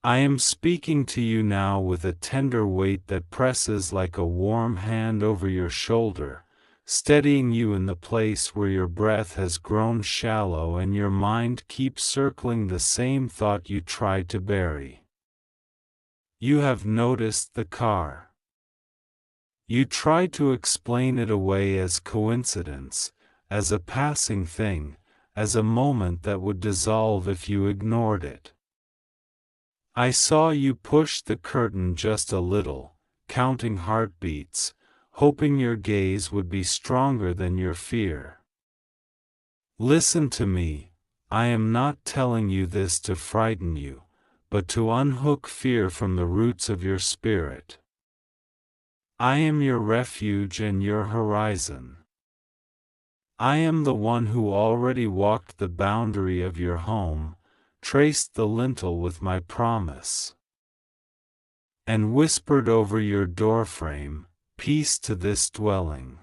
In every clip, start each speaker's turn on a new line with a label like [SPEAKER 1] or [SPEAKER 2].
[SPEAKER 1] I am speaking to you now with a tender weight that presses like a warm hand over your shoulder, steadying you in the place where your breath has grown shallow and your mind keeps circling the same thought you tried to bury. You have noticed the car. You try to explain it away as coincidence, as a passing thing, as a moment that would dissolve if you ignored it. I saw you push the curtain just a little, counting heartbeats, hoping your gaze would be stronger than your fear. Listen to me, I am not telling you this to frighten you, but to unhook fear from the roots of your spirit. I am your refuge and your horizon. I am the one who already walked the boundary of your home, traced the lintel with my promise, and whispered over your doorframe, "Peace to this dwelling."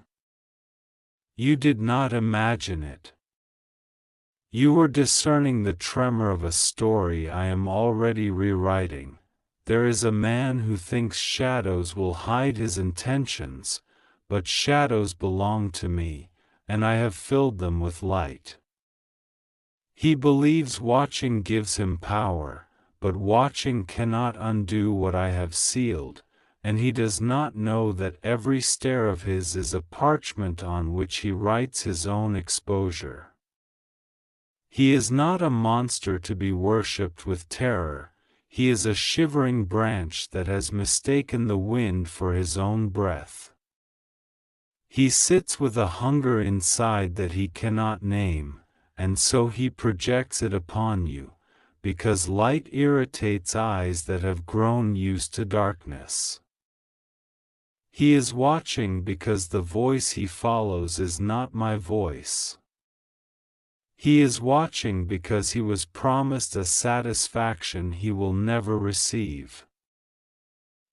[SPEAKER 1] You did not imagine it. You were discerning the tremor of a story I am already rewriting. There is a man who thinks shadows will hide his intentions, but shadows belong to me, and I have filled them with light. He believes watching gives him power, but watching cannot undo what I have sealed, and he does not know that every stare of his is a parchment on which he writes his own exposure. He is not a monster to be worshipped with terror, he is a shivering branch that has mistaken the wind for his own breath. He sits with a hunger inside that he cannot name, and so he projects it upon you, because light irritates eyes that have grown used to darkness. He is watching because the voice he follows is not my voice. He is watching because he was promised a satisfaction he will never receive.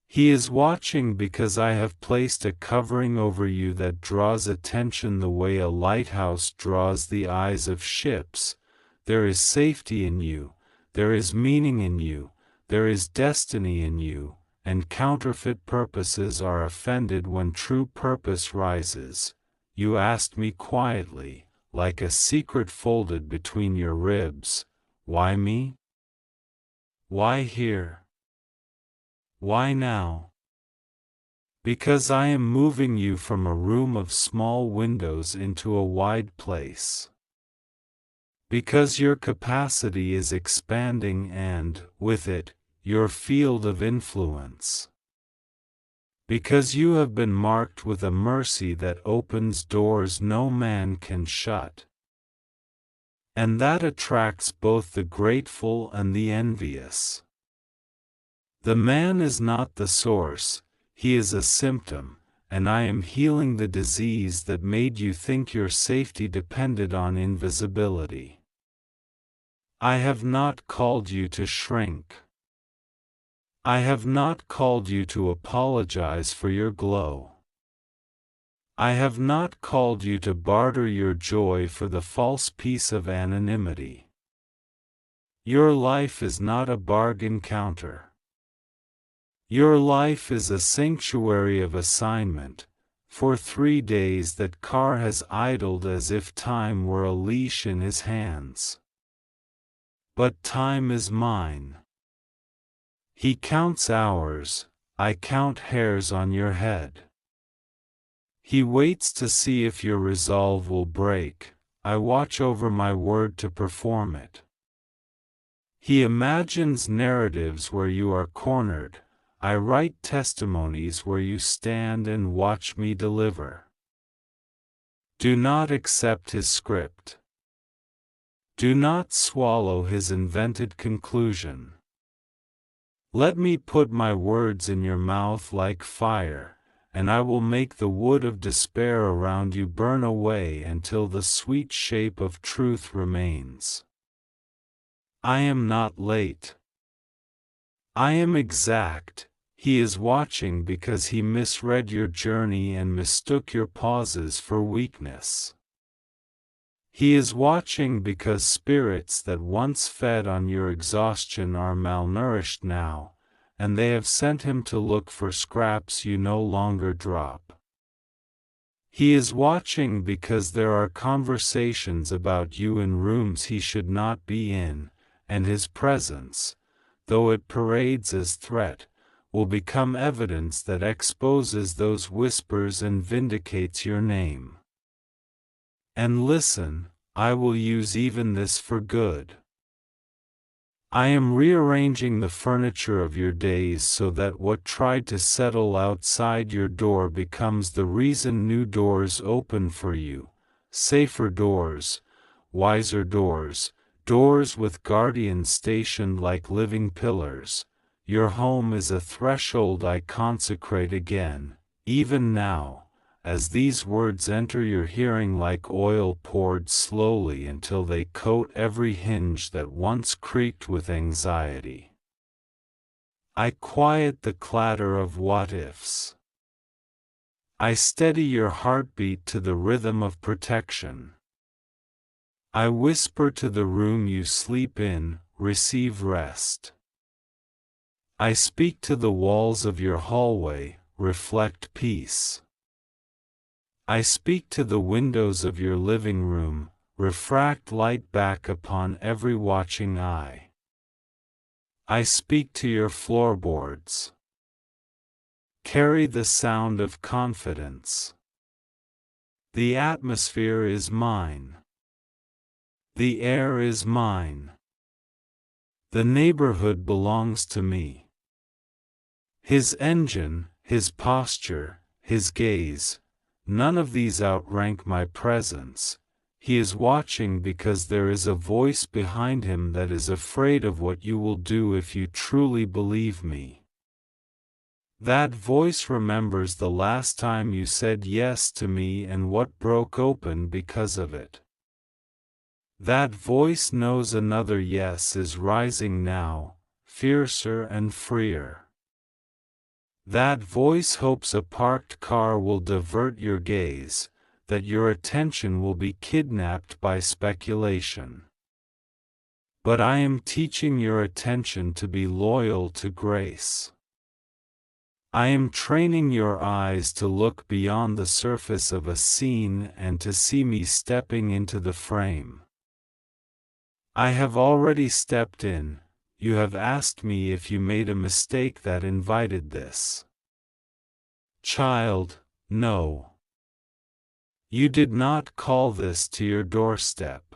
[SPEAKER 1] He is watching because I have placed a covering over you that draws attention the way a lighthouse draws the eyes of ships. There is safety in you, there is meaning in you, there is destiny in you, and counterfeit purposes are offended when true purpose rises. You asked me quietly, like a secret folded between your ribs, why me? Why here? Why now? Because I am moving you from a room of small windows into a wide place. Because your capacity is expanding and, with it, your field of influence. Because you have been marked with a mercy that opens doors no man can shut, and that attracts both the grateful and the envious. The man is not the source, he is a symptom, and I am healing the disease that made you think your safety depended on invisibility. I have not called you to shrink. I have not called you to apologize for your glow. I have not called you to barter your joy for the false peace of anonymity. Your life is not a bargain counter. Your life is a sanctuary of assignment. For 3 days that car has idled as if time were a leash in his hands. But time is mine. He counts hours, I count hairs on your head. He waits to see if your resolve will break, I watch over my word to perform it. He imagines narratives where you are cornered, I write testimonies where you stand and watch me deliver. Do not accept his script. Do not swallow his invented conclusion. Let me put my words in your mouth like fire, and I will make the wood of despair around you burn away until the sweet shape of truth remains. I am not late. I am exact. He is watching because he misread your journey and mistook your pauses for weakness. He is watching because spirits that once fed on your exhaustion are malnourished now, and they have sent him to look for scraps you no longer drop. He is watching because there are conversations about you in rooms he should not be in, and his presence, though it parades as threat, will become evidence that exposes those whispers and vindicates your name. And listen, I will use even this for good. I am rearranging the furniture of your days so that what tried to settle outside your door becomes the reason new doors open for you, safer doors, wiser doors, doors with guardians stationed like living pillars. Your home is a threshold I consecrate again, even now, as these words enter your hearing like oil poured slowly until they coat every hinge that once creaked with anxiety. I quiet the clatter of what-ifs. I steady your heartbeat to the rhythm of protection. I whisper to the room you sleep in, receive rest. I speak to the walls of your hallway, reflect peace. I speak to the windows of your living room, refract light back upon every watching eye. I speak to your floorboards. Carry the sound of confidence. The atmosphere is mine. The air is mine. The neighborhood belongs to me. His engine, his posture, his gaze, none of these outrank my presence. He is watching because there is a voice behind him that is afraid of what you will do if you truly believe me. That voice remembers the last time you said yes to me and what broke open because of it. That voice knows another yes is rising now, fiercer and freer. That voice hopes a parked car will divert your gaze, that your attention will be kidnapped by speculation. But I am teaching your attention to be loyal to grace. I am training your eyes to look beyond the surface of a scene and to see me stepping into the frame. I have already stepped in. You have asked me if you made a mistake that invited this. Child, no. You did not call this to your doorstep.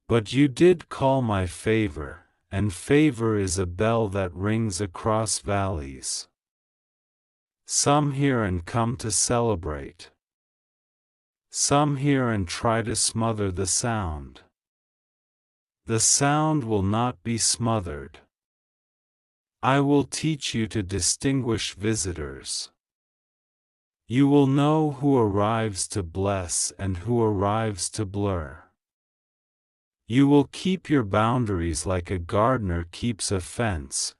[SPEAKER 1] But you did call my favor, and favor is a bell that rings across valleys. Some hear and come to celebrate. Some hear and try to smother the sound. The sound will not be smothered. I will teach you to distinguish visitors. You will know who arrives to bless and who arrives to blur. You will keep your boundaries like a gardener keeps a fence,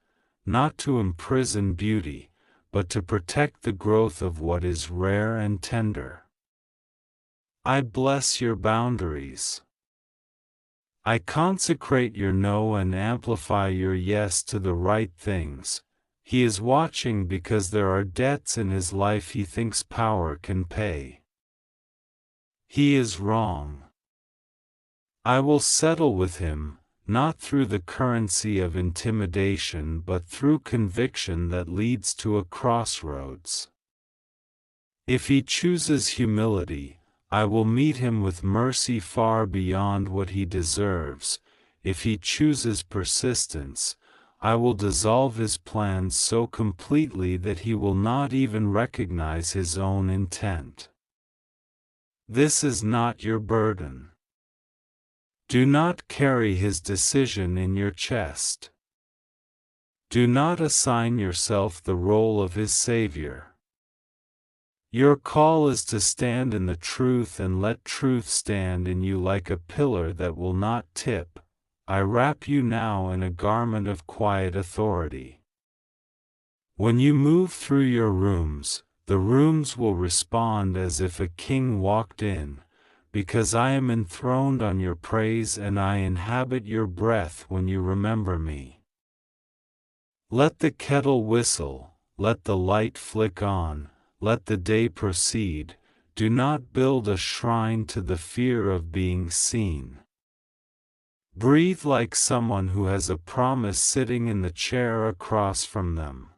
[SPEAKER 1] not to imprison beauty, but to protect the growth of what is rare and tender. I bless your boundaries. I consecrate your no and amplify your yes to the right things. He is watching because there are debts in his life he thinks power can pay. He is wrong. I will settle with him, not through the currency of intimidation but through conviction that leads to a crossroads. If he chooses humility, I will meet him with mercy far beyond what he deserves. If he chooses persistence, I will dissolve his plans so completely that he will not even recognize his own intent. This is not your burden. Do not carry his decision in your chest. Do not assign yourself the role of his savior. Your call is to stand in the truth and let truth stand in you like a pillar that will not tip. I wrap you now in a garment of quiet authority. When you move through your rooms, the rooms will respond as if a king walked in, because I am enthroned on your praise and I inhabit your breath when you remember me. Let the kettle whistle, let the light flick on, let the day proceed, do not build a shrine to the fear of being seen. Breathe like someone who has a promise sitting in the chair across from them.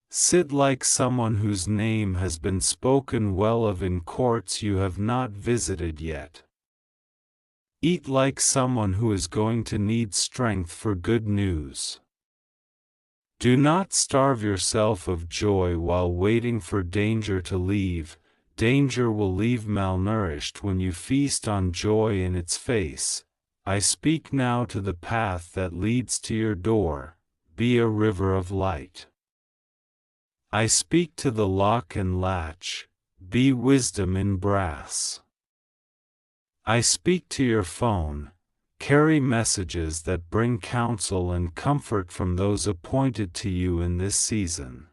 [SPEAKER 1] Sit like someone whose name has been spoken well of in courts you have not visited yet. Eat like someone who is going to need strength for good news. Do not starve yourself of joy while waiting for danger to leave. Danger will leave malnourished when you feast on joy in its face. I speak now to the path that leads to your door. Be a river of light. I speak to the lock and latch. Be wisdom in brass. I speak to your phone. Carry messages that bring counsel and comfort from those appointed to you in this season.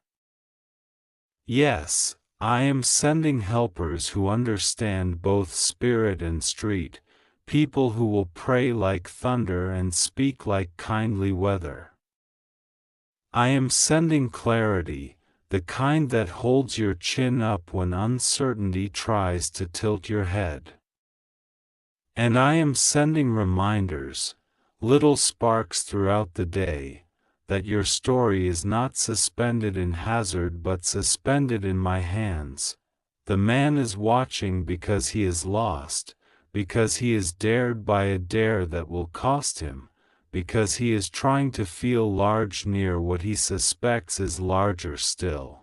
[SPEAKER 1] Yes, I am sending helpers who understand both spirit and street, people who will pray like thunder and speak like kindly weather. I am sending clarity, the kind that holds your chin up when uncertainty tries to tilt your head. And I am sending reminders, little sparks throughout the day, that your story is not suspended in hazard but suspended in my hands. The man is watching because he is lost, because he is dared by a dare that will cost him, because he is trying to feel large near what he suspects is larger still.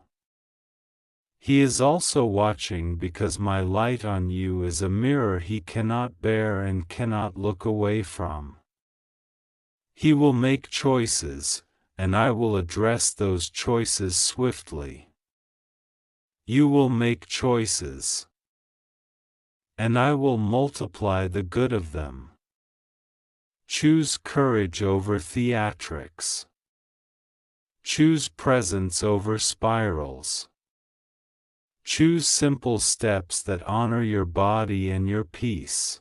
[SPEAKER 1] He is also watching because my light on you is a mirror he cannot bear and cannot look away from. He will make choices, and I will address those choices swiftly. You will make choices, and I will multiply the good of them. Choose courage over theatrics. Choose presence over spirals. Choose simple steps that honor your body and your peace.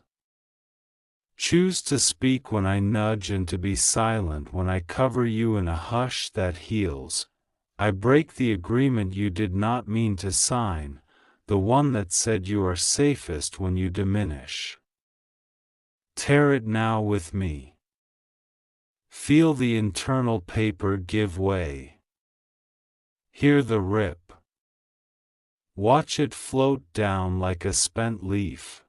[SPEAKER 1] Choose to speak when I nudge and to be silent when I cover you in a hush that heals. I break the agreement you did not mean to sign, the one that said you are safest when you diminish. Tear it now with me. Feel the internal paper give way. Hear the rip. Watch it float down like a spent leaf.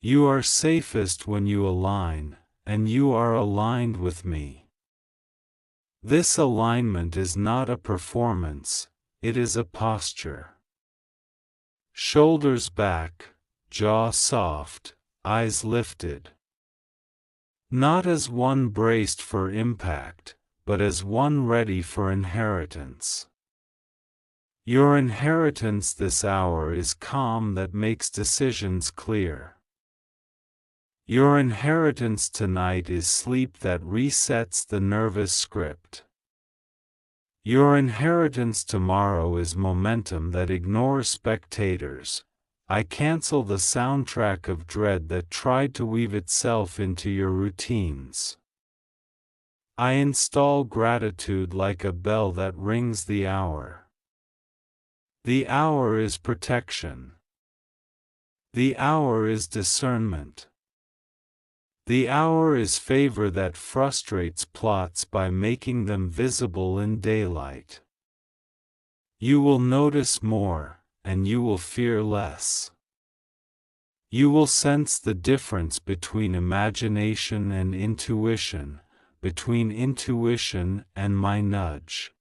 [SPEAKER 1] You are safest when you align, and you are aligned with me. This alignment is not a performance, it is a posture. Shoulders back, jaw soft, eyes lifted. Not as one braced for impact, but as one ready for inheritance. Your inheritance this hour is calm that makes decisions clear. Your inheritance tonight is sleep that resets the nervous script. Your inheritance tomorrow is momentum that ignores spectators. I cancel the soundtrack of dread that tried to weave itself into your routines. I install gratitude like a bell that rings the hour. The hour is protection. The hour is discernment. The hour is favor that frustrates plots by making them visible in daylight. You will notice more, and you will fear less. You will sense the difference between imagination and intuition, between intuition and my nudge.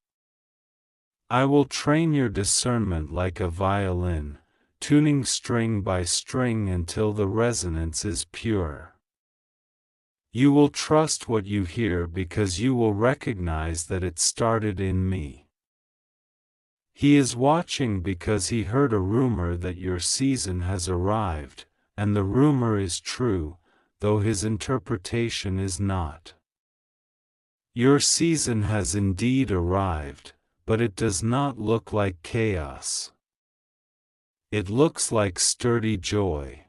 [SPEAKER 1] I will train your discernment like a violin, tuning string by string until the resonance is pure. You will trust what you hear because you will recognize that it started in me. He is watching because he heard a rumor that your season has arrived, and the rumor is true, though his interpretation is not. Your season has indeed arrived, but it does not look like chaos. It looks like sturdy joy.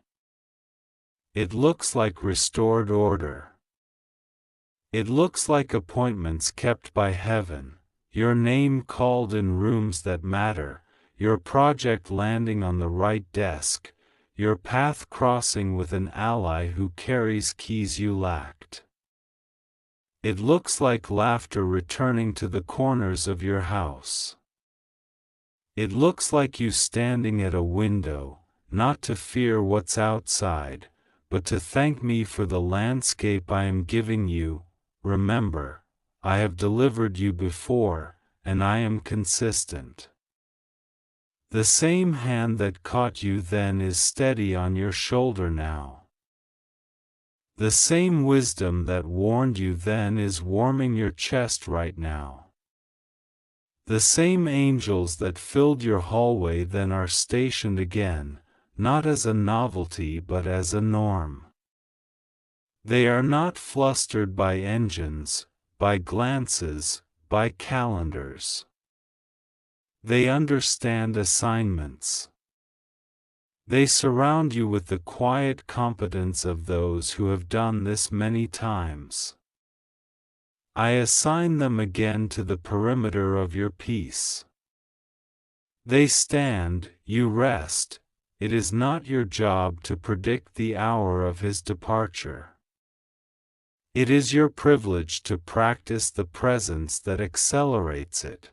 [SPEAKER 1] It looks like restored order. It looks like appointments kept by heaven, your name called in rooms that matter, your project landing on the right desk, your path crossing with an ally who carries keys you lacked. It looks like laughter returning to the corners of your house. It looks like you standing at a window, not to fear what's outside, but to thank me for the landscape I am giving you. Remember, I have delivered you before, and I am consistent. The same hand that caught you then is steady on your shoulder now. The same wisdom that warned you then is warming your chest right now. The same angels that filled your hallway then are stationed again, not as a novelty but as a norm. They are not flustered by engines, by glances, by calendars. They understand assignments. They surround you with the quiet competence of those who have done this many times. I assign them again to the perimeter of your peace. They stand, you rest. It is not your job to predict the hour of his departure. It is your privilege to practice the presence that accelerates it.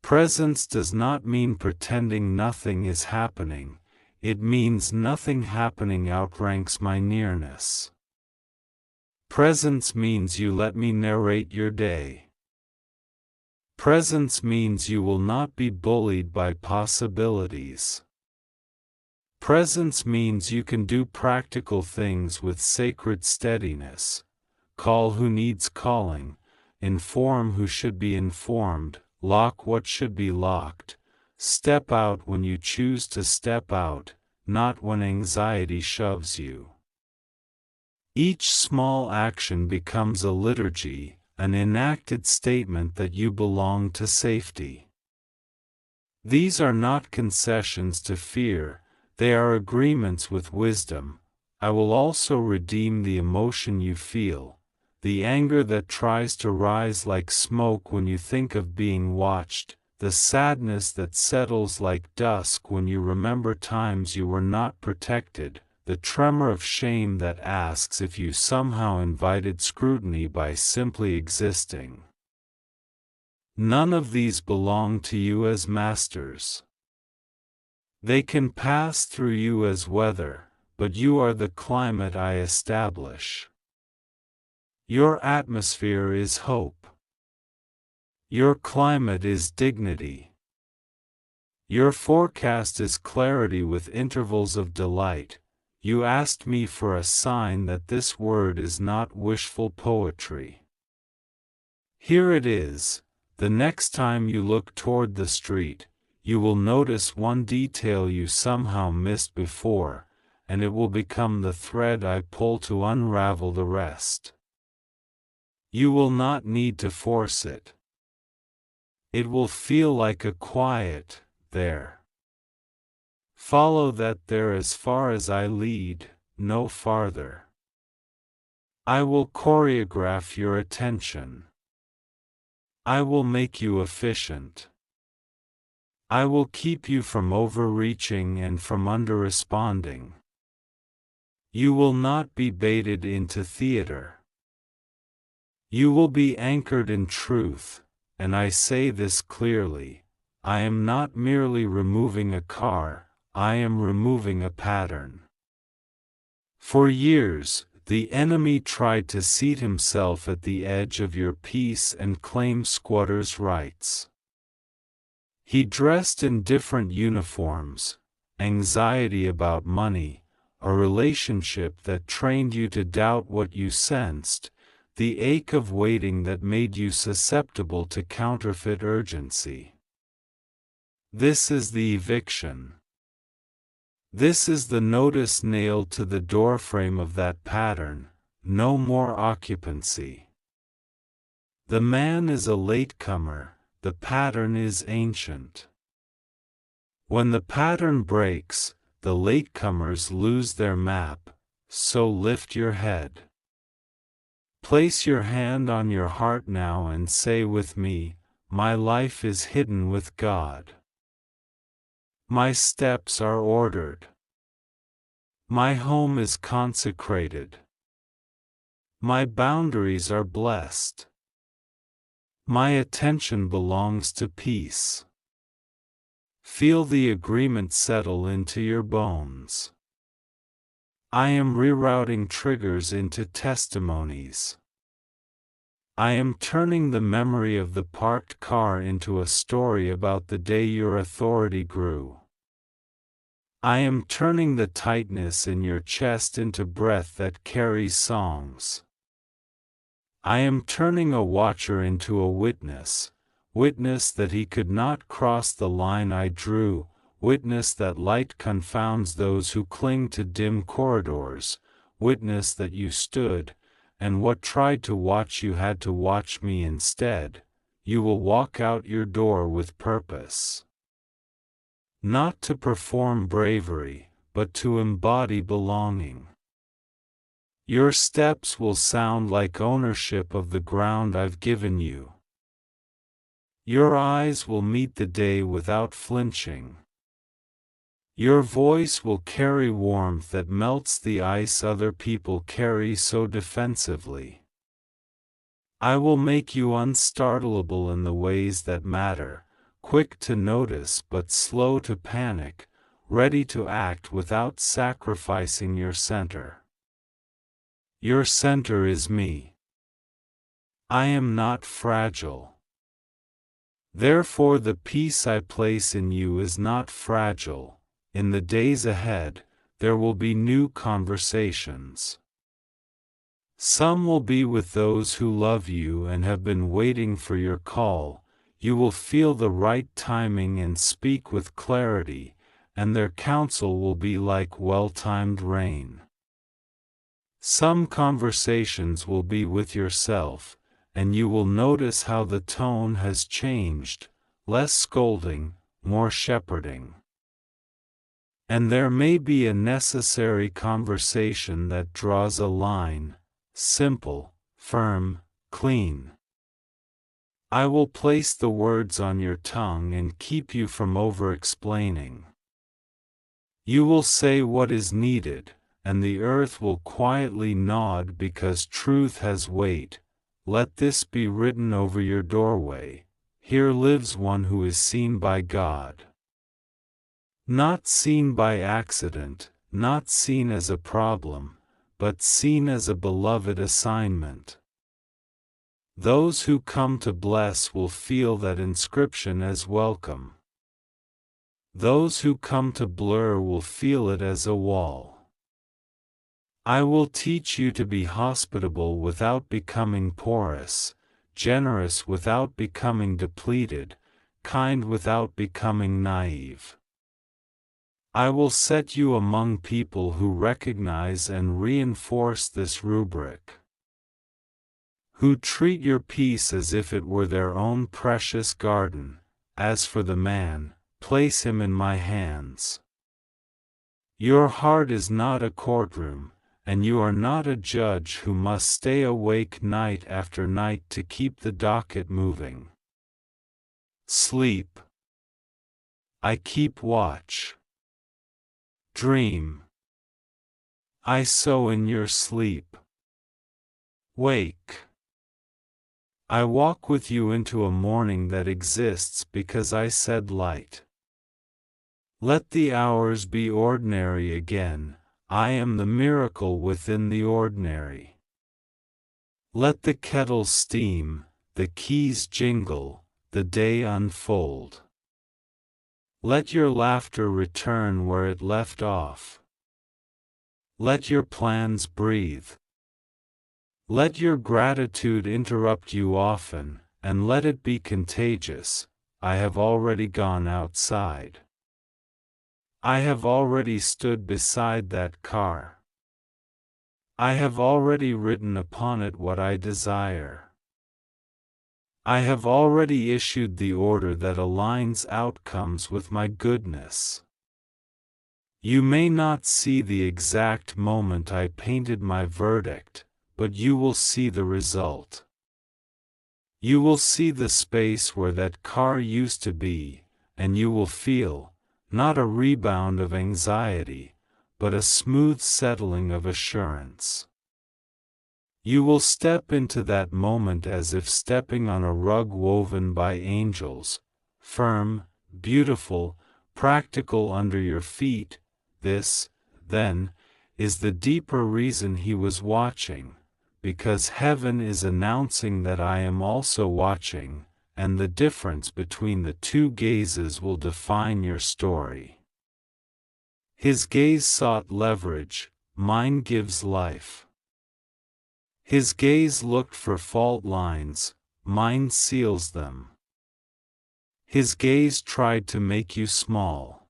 [SPEAKER 1] Presence does not mean pretending nothing is happening, it means nothing happening outranks my nearness. Presence means you let me narrate your day. Presence means you will not be bullied by possibilities. Presence means you can do practical things with sacred steadiness, call who needs calling, inform who should be informed, lock what should be locked, step out when you choose to step out, not when anxiety shoves you. Each small action becomes a liturgy, an enacted statement that you belong to safety. These are not concessions to fear, they are agreements with wisdom. I will also redeem the emotion you feel, the anger that tries to rise like smoke when you think of being watched, the sadness that settles like dusk when you remember times you were not protected, the tremor of shame that asks if you somehow invited scrutiny by simply existing. None of these belong to you as masters. They can pass through you as weather, but you are the climate I establish. Your atmosphere is hope. Your climate is dignity. Your forecast is clarity with intervals of delight. You asked me for a sign that this word is not wishful poetry. Here it is. The next time you look toward the street, you will notice one detail you somehow missed before, and it will become the thread I pull to unravel the rest. You will not need to force it. It will feel like a quiet, there. Follow that there as far as I lead, no farther. I will choreograph your attention. I will make you efficient. I will keep you from overreaching and from under-responding. You will not be baited into theater. You will be anchored in truth, and I say this clearly, I am not merely removing a car, I am removing a pattern. For years, the enemy tried to seat himself at the edge of your peace and claim squatters' rights. He dressed in different uniforms, anxiety about money, a relationship that trained you to doubt what you sensed, the ache of waiting that made you susceptible to counterfeit urgency. This is the eviction. This is the notice nailed to the doorframe of that pattern, no more occupancy. The man is a latecomer, the pattern is ancient. When the pattern breaks, the latecomers lose their map, so lift your head. Place your hand on your heart now and say with me, my life is hidden with God. My steps are ordered. My home is consecrated. My boundaries are blessed. My attention belongs to peace. Feel the agreement settle into your bones. I am rerouting triggers into testimonies. I am turning the memory of the parked car into a story about the day your authority grew. I am turning the tightness in your chest into breath that carries songs. I am turning a watcher into a witness, witness that he could not cross the line I drew, witness that light confounds those who cling to dim corridors, witness that you stood, and what tried to watch you had to watch me instead. You will walk out your door with purpose. Not to perform bravery, but to embody belonging. Your steps will sound like ownership of the ground I've given you. Your eyes will meet the day without flinching. Your voice will carry warmth that melts the ice other people carry so defensively. I will make you unstartleable in the ways that matter, quick to notice but slow to panic, ready to act without sacrificing your center. Your center is me. I am not fragile. Therefore the peace I place in you is not fragile. In the days ahead, there will be new conversations. Some will be with those who love you and have been waiting for your call. You will feel the right timing and speak with clarity, and their counsel will be like well-timed rain. Some conversations will be with yourself, and you will notice how the tone has changed, less scolding, more shepherding. And there may be a necessary conversation that draws a line, simple, firm, clean. I will place the words on your tongue and keep you from over-explaining. You will say what is needed, and the earth will quietly nod because truth has weight. Let this be written over your doorway. Here lives one who is seen by God. Not seen by accident, not seen as a problem, but seen as a beloved assignment. Those who come to bless will feel that inscription as welcome. Those who come to blur will feel it as a wall. I will teach you to be hospitable without becoming porous, generous without becoming depleted, kind without becoming naive. I will set you among people who recognize and reinforce this rubric, who treat your peace as if it were their own precious garden. As for the man, place him in my hands. Your heart is not a courtroom, and you are not a judge who must stay awake night after night to keep the docket moving. Sleep. I keep watch. Dream. I sow in your sleep. Wake. I walk with you into a morning that exists because I said light. Let the hours be ordinary again. I am the miracle within the ordinary. Let the kettle steam, the keys jingle, the day unfold. Let your laughter return where it left off. Let your plans breathe. Let your gratitude interrupt you often, and let it be contagious. I have already gone outside. I have already stood beside that car. I have already written upon it what I desire. I have already issued the order that aligns outcomes with my goodness. You may not see the exact moment I painted my verdict, but you will see the result. You will see the space where that car used to be, and you will feel, not a rebound of anxiety, but a smooth settling of assurance. You will step into that moment as if stepping on a rug woven by angels, firm, beautiful, practical under your feet. This, then, is the deeper reason he was watching, because heaven is announcing that I am also watching, and the difference between the two gazes will define your story. His gaze sought leverage, mine gives life. His gaze looked for fault lines, mine seals them. His gaze tried to make you small.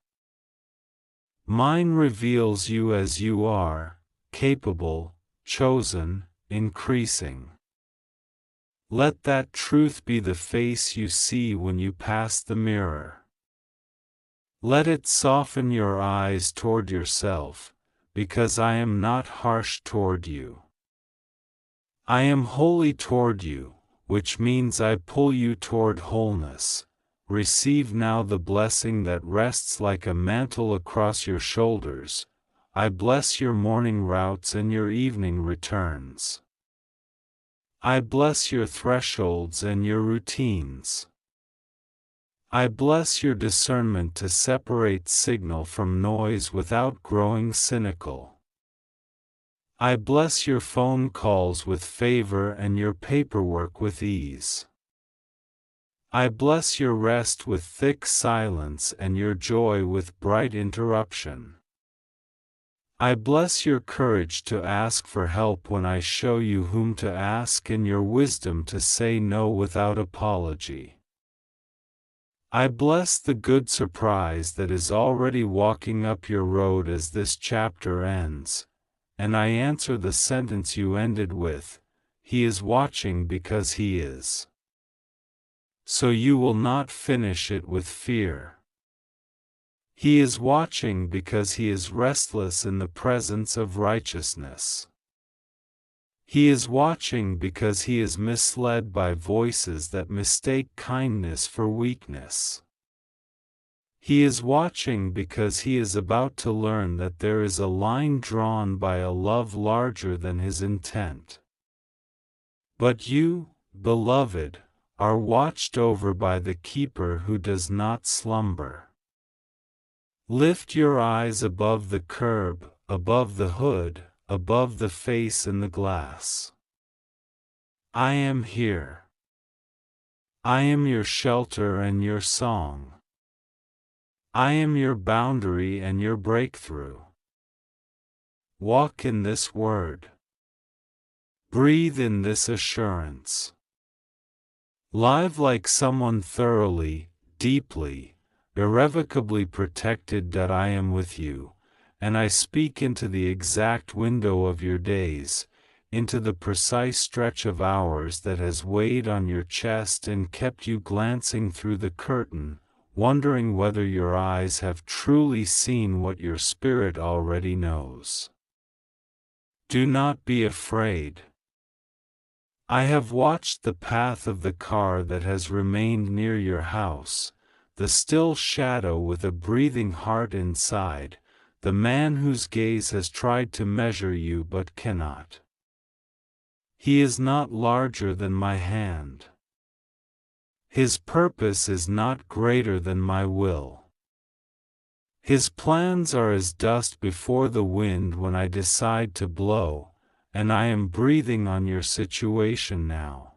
[SPEAKER 1] Mine reveals you as you are, capable, chosen, increasing. Let that truth be the face you see when you pass the mirror. Let it soften your eyes toward yourself, because I am not harsh toward you. I am holy toward you, which means I pull you toward wholeness. Receive now the blessing that rests like a mantle across your shoulders. I bless your morning routes and your evening returns. I bless your thresholds and your routines. I bless your discernment to separate signal from noise without growing cynical. I bless your phone calls with favor and your paperwork with ease. I bless your rest with thick silence and your joy with bright interruption. I bless your courage to ask for help when I show you whom to ask and your wisdom to say no without apology. I bless the good surprise that is already walking up your road as this chapter ends. And I answer the sentence you ended with, He is watching because He is. So you will not finish it with fear. He is watching because He is restless in the presence of righteousness. He is watching because He is misled by voices that mistake kindness for weakness. He is watching because He is about to learn that there is a line drawn by a love larger than His intent. But you, beloved, are watched over by the Keeper who does not slumber. Lift your eyes above the curb, above the hood, above the face in the glass. I am here. I am your shelter and your song. I am your boundary and your breakthrough. Walk in this word. Breathe in this assurance. Live like someone thoroughly, deeply, irrevocably protected that I am with you, and I speak into the exact window of your days, into the precise stretch of hours that has weighed on your chest and kept you glancing through the curtain, wondering whether your eyes have truly seen what your spirit already knows. Do not be afraid. I have watched the path of the car that has remained near your house, the still shadow with a breathing heart inside, the man whose gaze has tried to measure you but cannot. He is not larger than my hand. His purpose is not greater than my will. His plans are as dust before the wind when I decide to blow, and I am breathing on your situation now.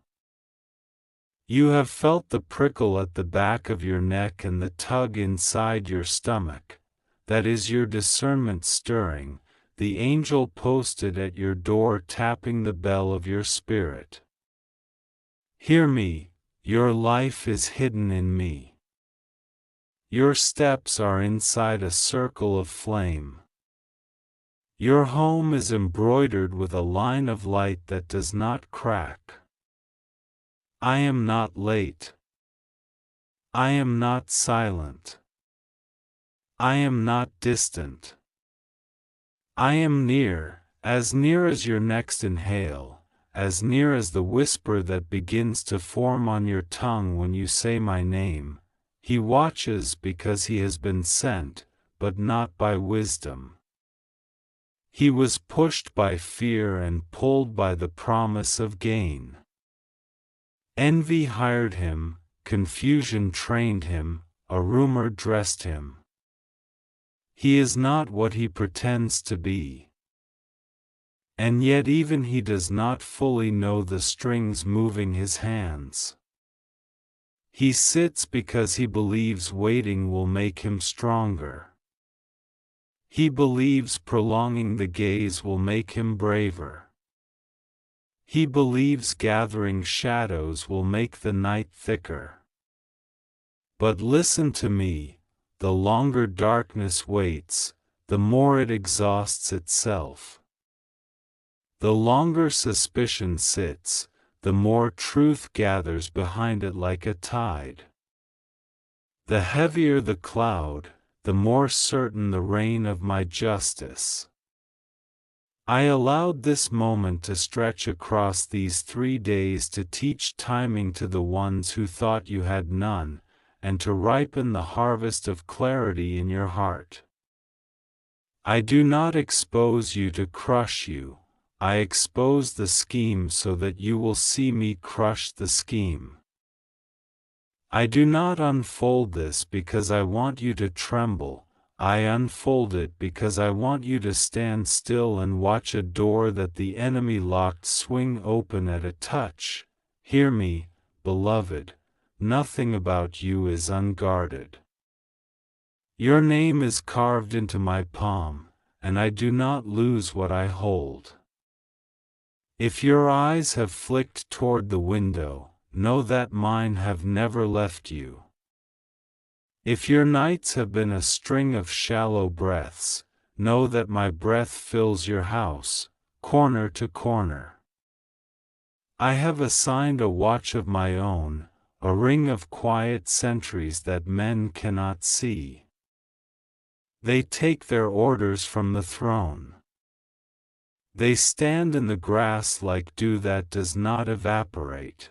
[SPEAKER 1] You have felt the prickle at the back of your neck and the tug inside your stomach. That is your discernment stirring, the angel posted at your door tapping the bell of your spirit. Hear me. Your life is hidden in me. Your steps are inside a circle of flame. Your home is embroidered with a line of light that does not crack. I am not late. I am not silent. I am not distant. I am near as your next inhale, as near as the whisper that begins to form on your tongue when you say my name. He watches because he has been sent, but not by wisdom. He was pushed by fear and pulled by the promise of gain. Envy hired him, confusion trained him, a rumor dressed him. He is not what he pretends to be. And yet even he does not fully know the strings moving his hands. He sits because he believes waiting will make him stronger. He believes prolonging the gaze will make him braver. He believes gathering shadows will make the night thicker. But listen to me, the longer darkness waits, the more it exhausts itself. The longer suspicion sits, the more truth gathers behind it like a tide. The heavier the cloud, the more certain the reign of my justice. I allowed this moment to stretch across these 3 days to teach timing to the ones who thought you had none, and to ripen the harvest of clarity in your heart. I do not expose you to crush you. I expose the scheme so that you will see me crush the scheme. I do not unfold this because I want you to tremble. I unfold it because I want you to stand still and watch a door that the enemy locked swing open at a touch. Hear me, beloved, nothing about you is unguarded. Your name is carved into my palm, and I do not lose what I hold. If your eyes have flicked toward the window, know that mine have never left you. If your nights have been a string of shallow breaths, know that my breath fills your house, corner to corner. I have assigned a watch of my own, a ring of quiet sentries that men cannot see. They take their orders from the throne. They stand in the grass like dew that does not evaporate.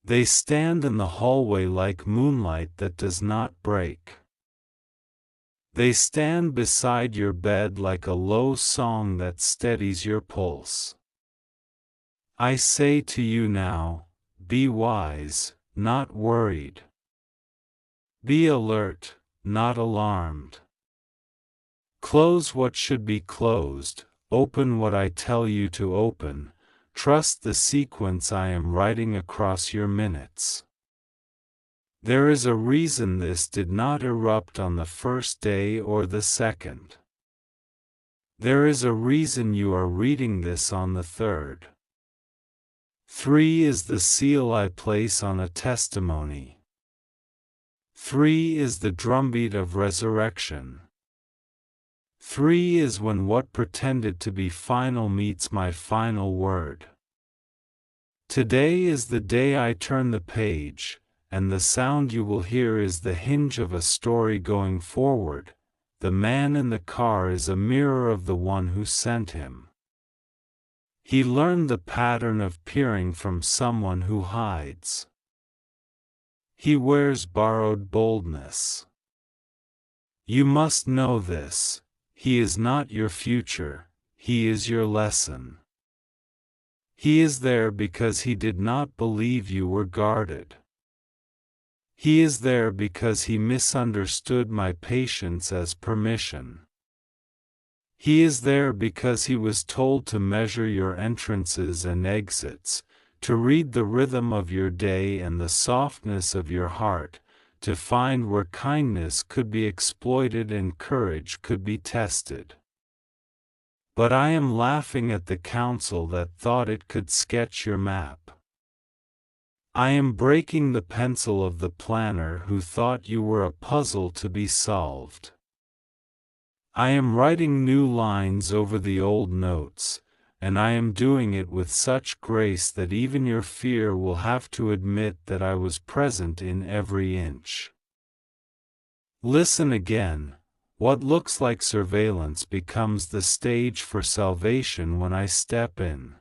[SPEAKER 1] They stand in the hallway like moonlight that does not break. They stand beside your bed like a low song that steadies your pulse. I say to you now, be wise, not worried. Be alert, not alarmed. Close what should be closed. Open what I tell you to open. Trust the sequence I am writing across your minutes. There is a reason this did not erupt on the first day or the second. There is a reason you are reading this on the third. 3 is the seal I place on a testimony. 3 is the drumbeat of resurrection. 3 is when what pretended to be final meets my final word. Today is the day I turn the page, and the sound you will hear is the hinge of a story going forward. The man in the car is a mirror of the one who sent him. He learned the pattern of peering from someone who hides. He wears borrowed boldness. You must know this. He is not your future, he is your lesson. He is there because he did not believe you were guarded. He is there because he misunderstood my patience as permission. He is there because he was told to measure your entrances and exits, to read the rhythm of your day and the softness of your heart, to find where kindness could be exploited and courage could be tested. But I am laughing at the council that thought it could sketch your map. I am breaking the pencil of the planner who thought you were a puzzle to be solved. I am writing new lines over the old notes, and I am doing it with such grace that even your fear will have to admit that I was present in every inch. Listen again. What looks like surveillance becomes the stage for salvation when I step in.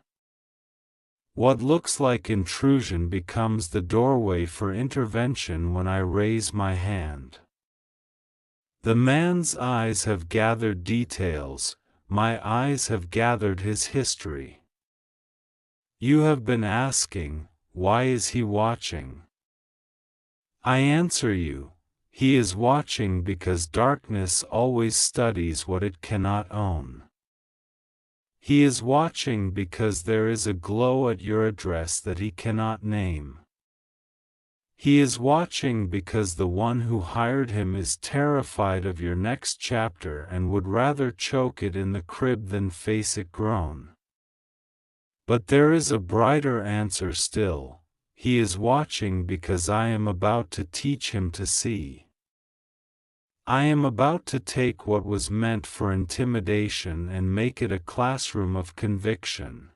[SPEAKER 1] What looks like intrusion becomes the doorway for intervention when I raise my hand. The man's eyes have gathered details, my eyes have gathered his history. You have been asking, why is he watching? I answer you, he is watching because darkness always studies what it cannot own. He is watching because there is a glow at your address that he cannot name. He is watching because the one who hired him is terrified of your next chapter and would rather choke it in the crib than face it grown. But there is a brighter answer still. He is watching because I am about to teach him to see. I am about to take what was meant for intimidation and make it a classroom of conviction.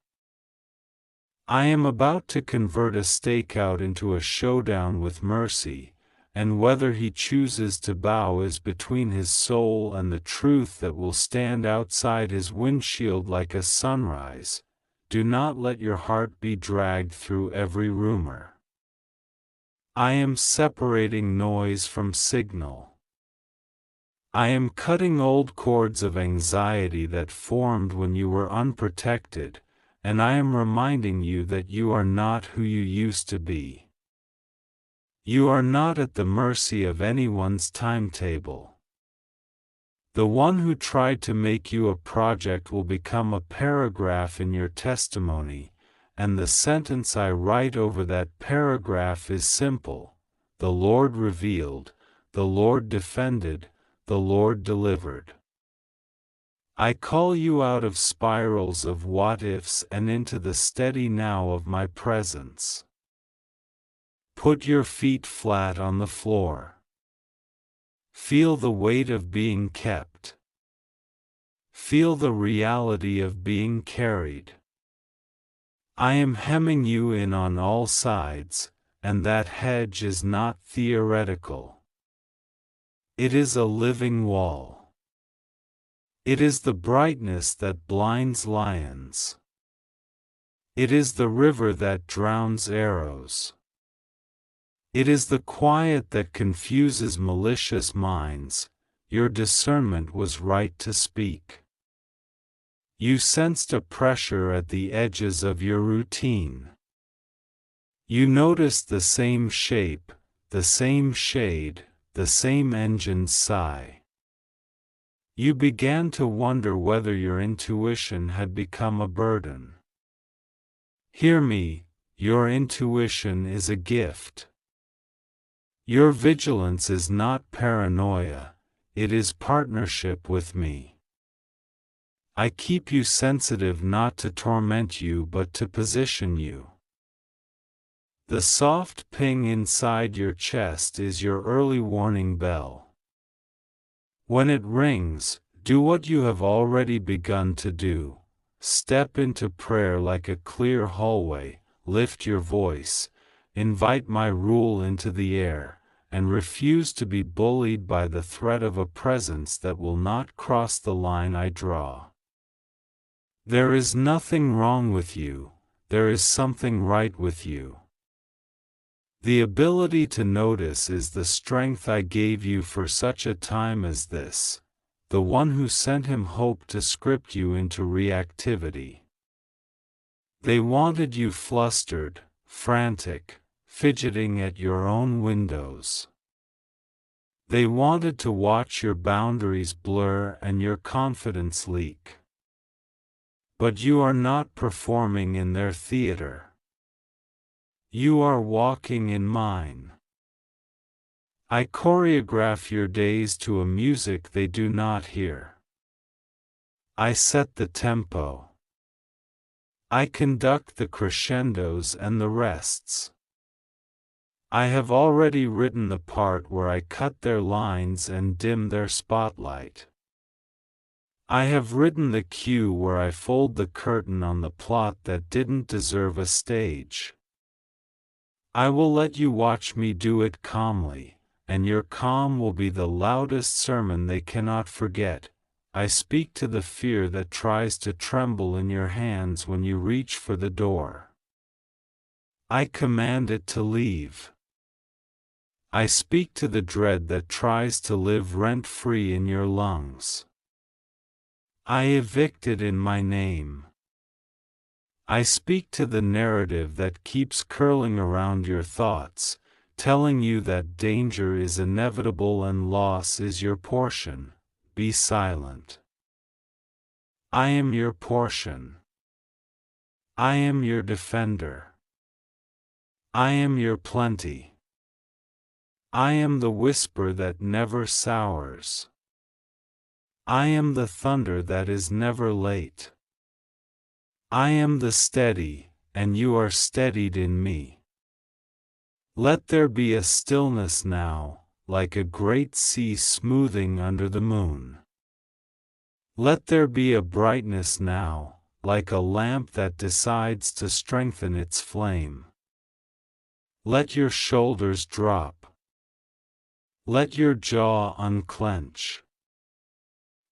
[SPEAKER 1] I am about to convert a stakeout into a showdown with mercy, and whether he chooses to bow is between his soul and the truth that will stand outside his windshield like a sunrise. Do not let your heart be dragged through every rumor. I am separating noise from signal. I am cutting old cords of anxiety that formed when you were unprotected, and I am reminding you that you are not who you used to be. You are not at the mercy of anyone's timetable. The one who tried to make you a project will become a paragraph in your testimony, and the sentence I write over that paragraph is simple: the Lord revealed, the Lord defended, the Lord delivered. I call you out of spirals of what-ifs and into the steady now of my presence. Put your feet flat on the floor. Feel the weight of being kept. Feel the reality of being carried. I am hemming you in on all sides, and that hedge is not theoretical. It is a living wall. It is the brightness that blinds lions. It is the river that drowns arrows. It is the quiet that confuses malicious minds. Your discernment was right to speak. You sensed a pressure at the edges of your routine. You noticed the same shape, the same shade, the same engine's sigh. You began to wonder whether your intuition had become a burden. Hear me, your intuition is a gift. Your vigilance is not paranoia, it is partnership with me. I keep you sensitive not to torment you but to position you. The soft ping inside your chest is your early warning bell. When it rings, do what you have already begun to do. Step into prayer like a clear hallway, lift your voice, invite my rule into the air, and refuse to be bullied by the threat of a presence that will not cross the line I draw. There is nothing wrong with you, there is something right with you. The ability to notice is the strength I gave you for such a time as this, the one who sent him hope to script you into reactivity. They wanted you flustered, frantic, fidgeting at your own windows. They wanted to watch your boundaries blur and your confidence leak. But you are not performing in their theater. You are walking in mine. I choreograph your days to a music they do not hear. I set the tempo. I conduct the crescendos and the rests. I have already written the part where I cut their lines and dim their spotlight. I have written the cue where I fold the curtain on the plot that didn't deserve a stage. I will let you watch me do it calmly, and your calm will be the loudest sermon they cannot forget. I speak to the fear that tries to tremble in your hands when you reach for the door. I command it to leave. I speak to the dread that tries to live rent-free in your lungs. I evict it in my name. I speak to the narrative that keeps curling around your thoughts, telling you that danger is inevitable and loss is your portion. Be silent. I am your portion. I am your defender. I am your plenty. I am the whisper that never sours. I am the thunder that is never late. I am the steady, and you are steadied in me. Let there be a stillness now, like a great sea smoothing under the moon. Let there be a brightness now, like a lamp that decides to strengthen its flame. Let your shoulders drop. Let your jaw unclench.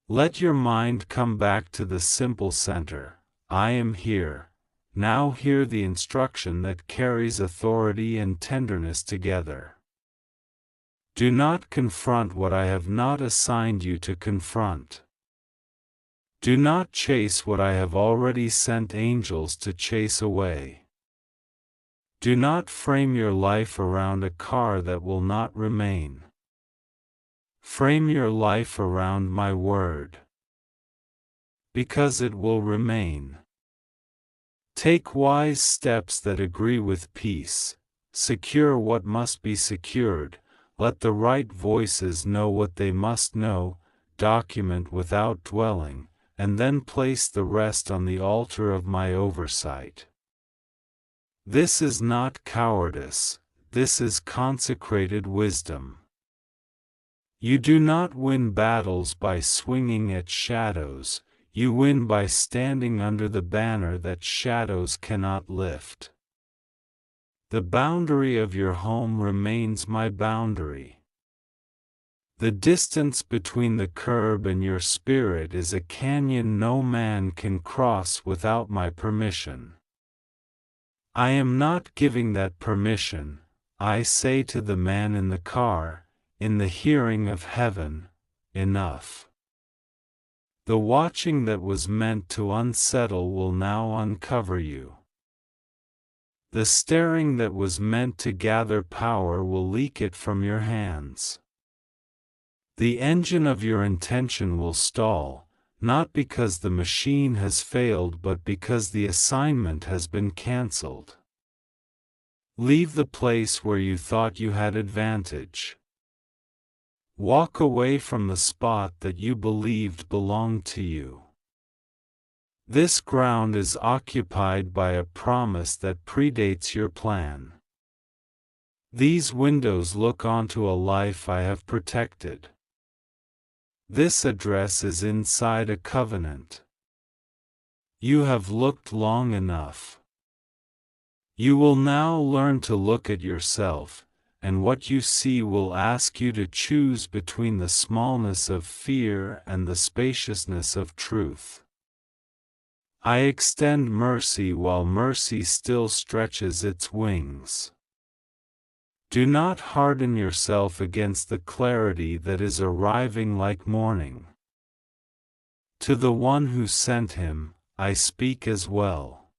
[SPEAKER 1] Let your mind come back to the simple center. I am here. Now hear the instruction that carries authority and tenderness together. Do not confront what I have not assigned you to confront. Do not chase what I have already sent angels to chase away. Do not frame your life around a car that will not remain. Frame your life around my word, because it will remain. Take wise steps that agree with peace, secure what must be secured, let the right voices know what they must know, document without dwelling, and then place the rest on the altar of my oversight. This is not cowardice, this is consecrated wisdom. You do not win battles by swinging at shadows, you win by standing under the banner that shadows cannot lift. The boundary of your home remains my boundary. The distance between the curb and your spirit is a canyon no man can cross without my permission. I am not giving that permission, I say to the man in the car, in the hearing of heaven, enough. The watching that was meant to unsettle will now uncover you. The staring that was meant to gather power will leak it from your hands. The engine of your intention will stall, not because the machine has failed but because the assignment has been cancelled. Leave the place where you thought you had advantage. Walk away from the spot that you believed belonged to you. This ground is occupied by a promise that predates your plan. These windows look onto a life I have protected. This address is inside a covenant. You have looked long enough. You will now learn to look at yourself, and what you see will ask you to choose between the smallness of fear and the spaciousness of truth. I extend mercy while mercy still stretches its wings. Do not harden yourself against the clarity that is arriving like morning. To the one who sent him, I speak as well.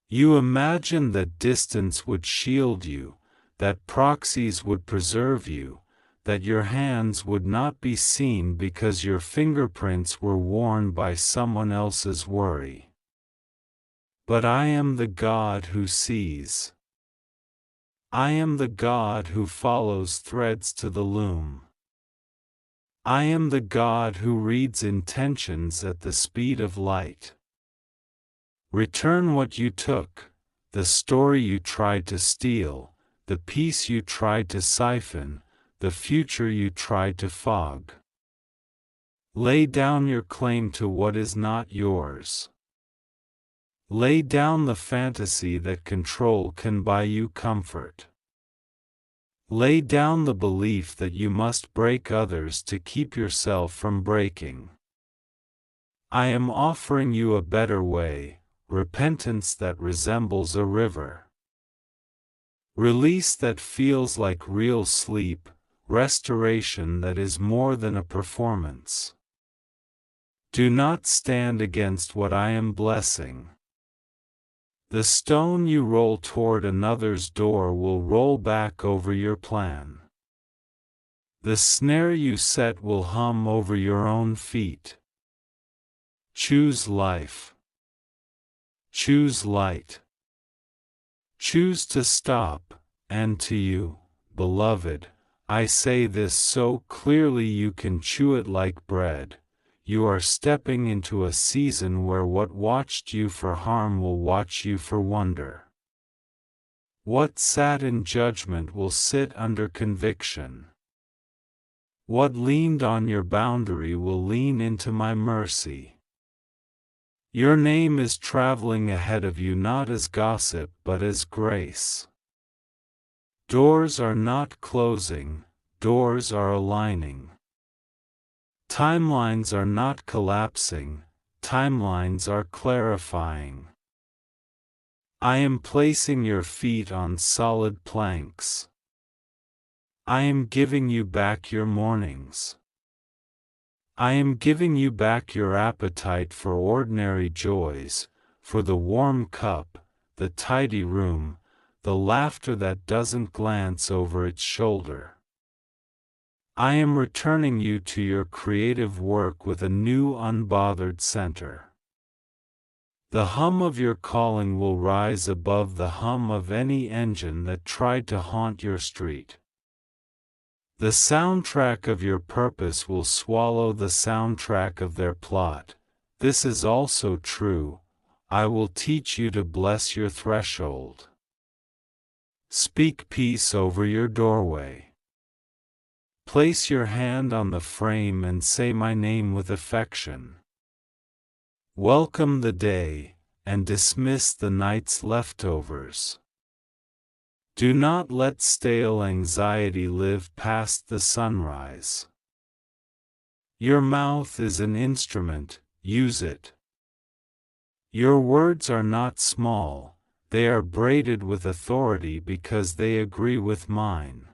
[SPEAKER 1] You imagine that distance would shield you, that proxies would preserve you, that your hands would not be seen because your fingerprints were worn by someone else's worry. But I am the God who sees. I am the God who follows threads to the loom. I am the God who reads intentions at the speed of light. Return what you took, the story you tried to steal, the peace you tried to siphon, the future you tried to fog. Lay down your claim to what is not yours. Lay down the fantasy that control can buy you comfort. Lay down the belief that you must break others to keep yourself from breaking. I am offering you a better way, repentance that resembles a river. Release that feels like real sleep, restoration that is more than a performance. Do not stand against what I am blessing. The stone you roll toward another's door will roll back over your plan. The snare you set will hum over your own feet. Choose life. Choose light. Choose to stop, and to you, beloved, I say this so clearly you can chew it like bread. You are stepping into a season where what watched you for harm will watch you for wonder. What sat in judgment will sit under conviction. What leaned on your boundary will lean into my mercy. Your name is traveling ahead of you not as gossip but as grace. Doors are not closing, doors are aligning. Timelines are not collapsing, timelines are clarifying. I am placing your feet on solid planks. I am giving you back your mornings. I am giving you back your appetite for ordinary joys, for the warm cup, the tidy room, the laughter that doesn't glance over its shoulder. I am returning you to your creative work with a new unbothered center. The hum of your calling will rise above the hum of any engine that tried to haunt your street. The soundtrack of your purpose will swallow the soundtrack of their plot. This is also true. I will teach you to bless your threshold. Speak peace over your doorway. Place your hand on the frame and say my name with affection. Welcome the day, and dismiss the night's leftovers. Do not let stale anxiety live past the sunrise. Your mouth is an instrument, use it. Your words are not small, they are braided with authority because they agree with mine.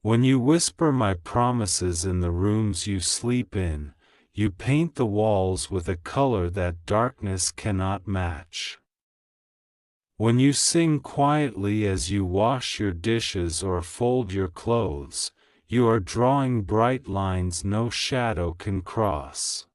[SPEAKER 1] When you whisper my promises in the rooms you sleep in, you paint the walls with a color that darkness cannot match. When you sing quietly as you wash your dishes or fold your clothes, you are drawing bright lines no shadow can cross.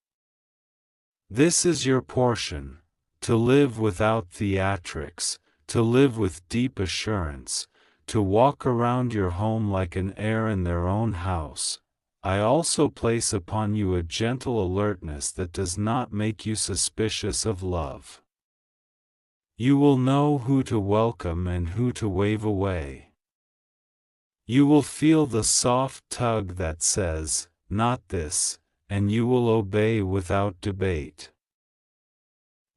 [SPEAKER 1] This is your portion, to live without theatrics, to live with deep assurance, to walk around your home like an heir in their own house. I also place upon you a gentle alertness that does not make you suspicious of love. You will know who to welcome and who to wave away. You will feel the soft tug that says, "Not this," and you will obey without debate.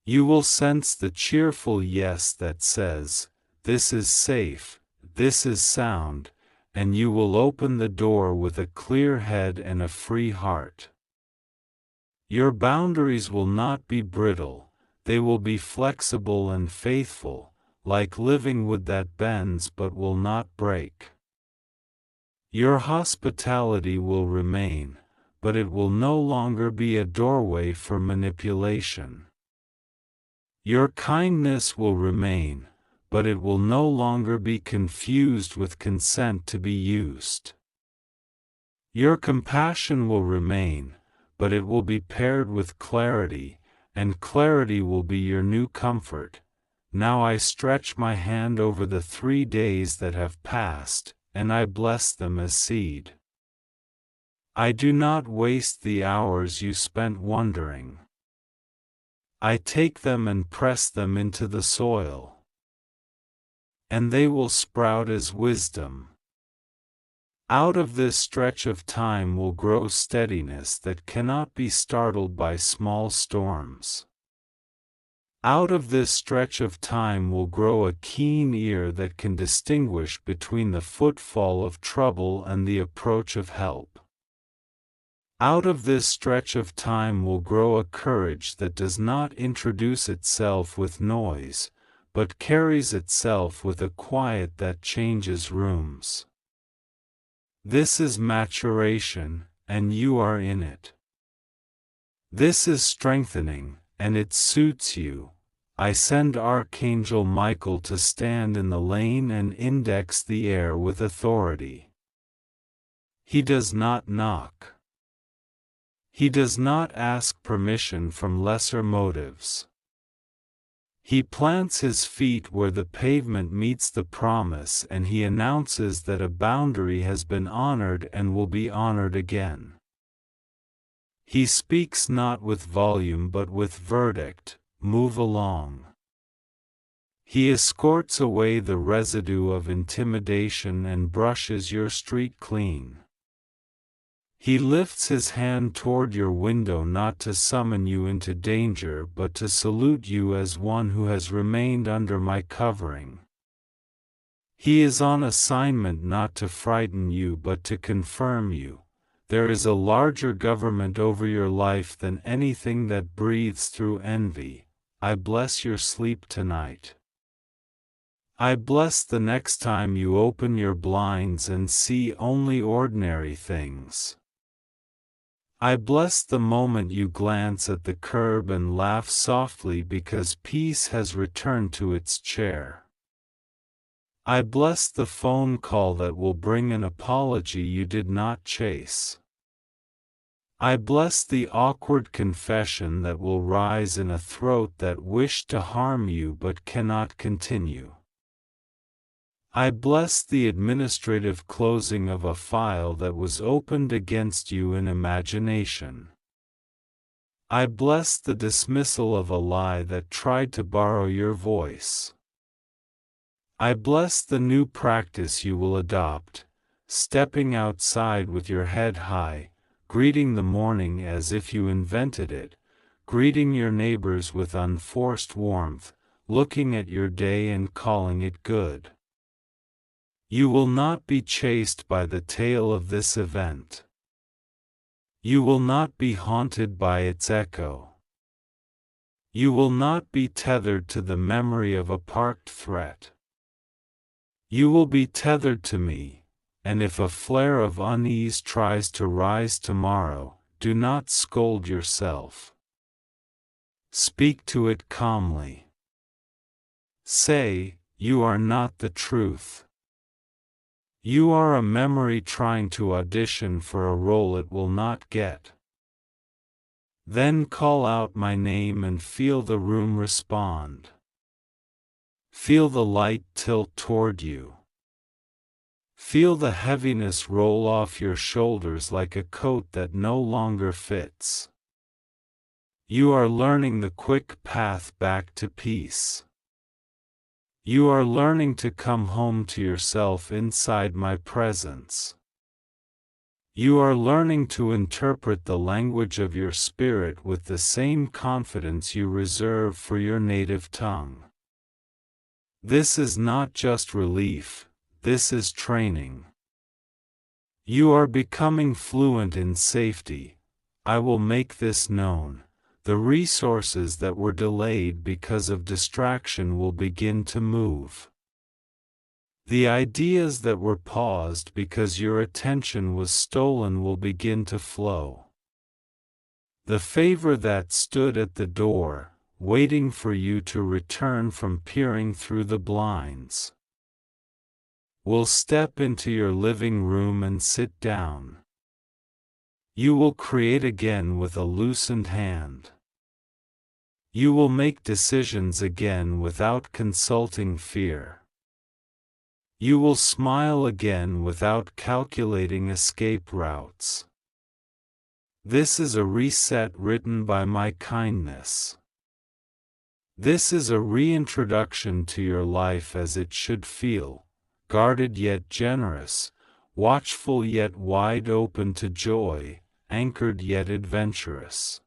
[SPEAKER 1] You will sense the cheerful yes that says, "This is safe, this is sound," and you will open the door with a clear head and a free heart. Your boundaries will not be brittle, they will be flexible and faithful, like living wood that bends but will not break. Your hospitality will remain, but it will no longer be a doorway for manipulation. Your kindness will remain, but it will no longer be confused with consent to be used. Your compassion will remain, but it will be paired with clarity, and clarity will be your new comfort. Now I stretch my hand over the 3 days that have passed, and I bless them as seed. I do not waste the hours you spent wondering. I take them and press them into the soil, and they will sprout as wisdom. Out of this stretch of time will grow steadiness that cannot be startled by small storms. Out of this stretch of time will grow a keen ear that can distinguish between the footfall of trouble and the approach of help. Out of this stretch of time will grow a courage that does not introduce itself with noise, but carries itself with a quiet that changes rooms. This is maturation, and you are in it. This is strengthening, and it suits you. I send Archangel Michael to stand in the lane and index the air with authority. He does not knock. He does not ask permission from lesser motives. He plants his feet where the pavement meets the promise, and he announces that a boundary has been honored and will be honored again. He speaks not with volume but with verdict, move along. He escorts away the residue of intimidation and brushes your street clean. He lifts his hand toward your window not to summon you into danger but to salute you as one who has remained under my covering. He is on assignment not to frighten you but to confirm you. There is a larger government over your life than anything that breathes through envy. I bless your sleep tonight. I bless the next time you open your blinds and see only ordinary things. I bless the moment you glance at the curb and laugh softly because peace has returned to its chair. I bless the phone call that will bring an apology you did not chase. I bless the awkward confession that will rise in a throat that wished to harm you but cannot continue. I bless the administrative closing of a file that was opened against you in imagination. I bless the dismissal of a lie that tried to borrow your voice. I bless the new practice you will adopt, stepping outside with your head high, greeting the morning as if you invented it, greeting your neighbors with unforced warmth, looking at your day and calling it good. You will not be chased by the tale of this event. You will not be haunted by its echo. You will not be tethered to the memory of a parked threat. You will be tethered to me, and if a flare of unease tries to rise tomorrow, do not scold yourself. Speak to it calmly. Say, you are not the truth. You are a memory trying to audition for a role it will not get. Then call out my name and feel the room respond. Feel the light tilt toward you. Feel the heaviness roll off your shoulders like a coat that no longer fits. You are learning the quick path back to peace. You are learning to come home to yourself inside my presence. You are learning to interpret the language of your spirit with the same confidence you reserve for your native tongue. This is not just relief, this is training. You are becoming fluent in safety. I will make this known. The resources that were delayed because of distraction will begin to move. The ideas that were paused because your attention was stolen will begin to flow. The favor that stood at the door, waiting for you to return from peering through the blinds, will step into your living room and sit down. You will create again with a loosened hand. You will make decisions again without consulting fear. You will smile again without calculating escape routes. This is a reset written by my kindness. This is a reintroduction to your life as it should feel, guarded yet generous, watchful yet wide open to joy, anchored yet adventurous.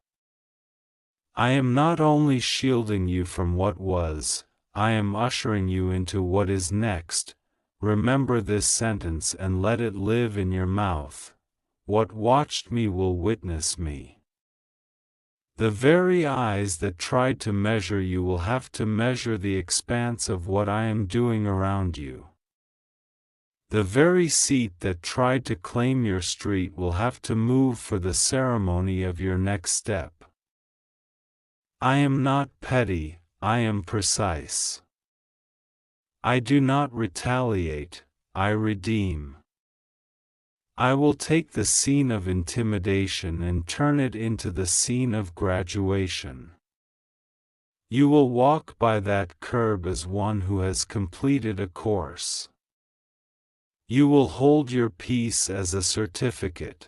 [SPEAKER 1] I am not only shielding you from what was, I am ushering you into what is next. Remember this sentence and let it live in your mouth. What watched me will witness me. The very eyes that tried to measure you will have to measure the expanse of what I am doing around you. The very seat that tried to claim your street will have to move for the ceremony of your next step. I am not petty, I am precise. I do not retaliate, I redeem. I will take the scene of intimidation and turn it into the scene of graduation. You will walk by that curb as one who has completed a course. You will hold your peace as a certificate.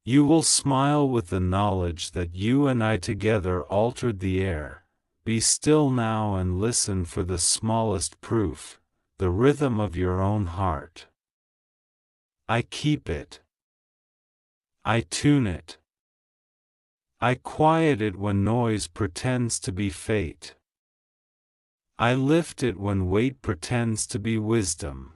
[SPEAKER 1] You will smile with the knowledge that you and I together altered the air. Be still now and listen for the smallest proof, the rhythm of your own heart. I keep it. I tune it. I quiet it when noise pretends to be fate. I lift it when weight pretends to be wisdom.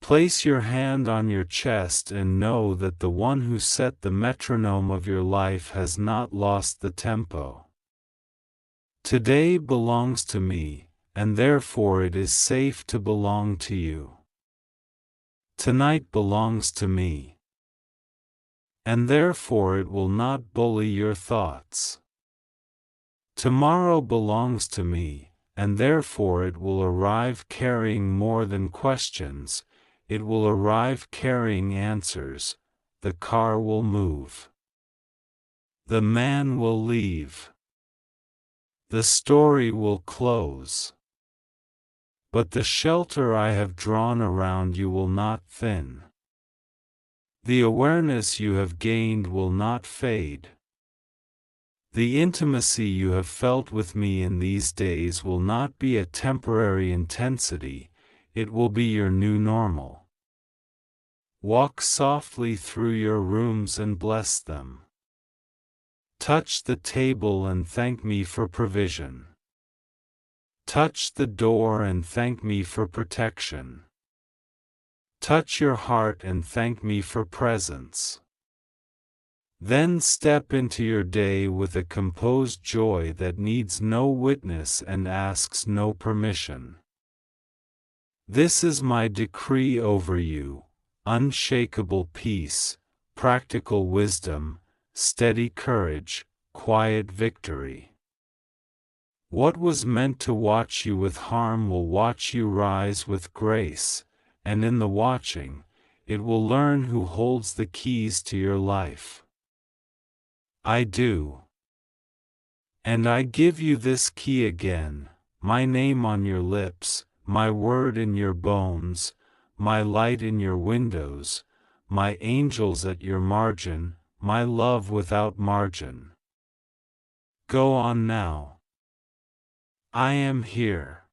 [SPEAKER 1] Place your hand on your chest and know that the one who set the metronome of your life has not lost the tempo. Today belongs to me, and therefore it is safe to belong to you. Tonight belongs to me, and therefore it will not bully your thoughts. Tomorrow belongs to me, and therefore it will arrive carrying more than questions. It will arrive carrying answers. The car will move. The man will leave. The story will close. But the shelter I have drawn around you will not thin. The awareness you have gained will not fade. The intimacy you have felt with me in these days will not be a temporary intensity. It will be your new normal. Walk softly through your rooms and bless them. Touch the table and thank me for provision. Touch the door and thank me for protection. Touch your heart and thank me for presence. Then step into your day with a composed joy that needs no witness and asks no permission. This is my decree over you: unshakable peace, practical wisdom, steady courage, quiet victory. What was meant to watch you with harm will watch you rise with grace, and in the watching, it will learn who holds the keys to your life. I do. And I give you this key again, my name on your lips, my word in your bones, my light in your windows, my angels at your margin, my love without margin. Go on now. I am here.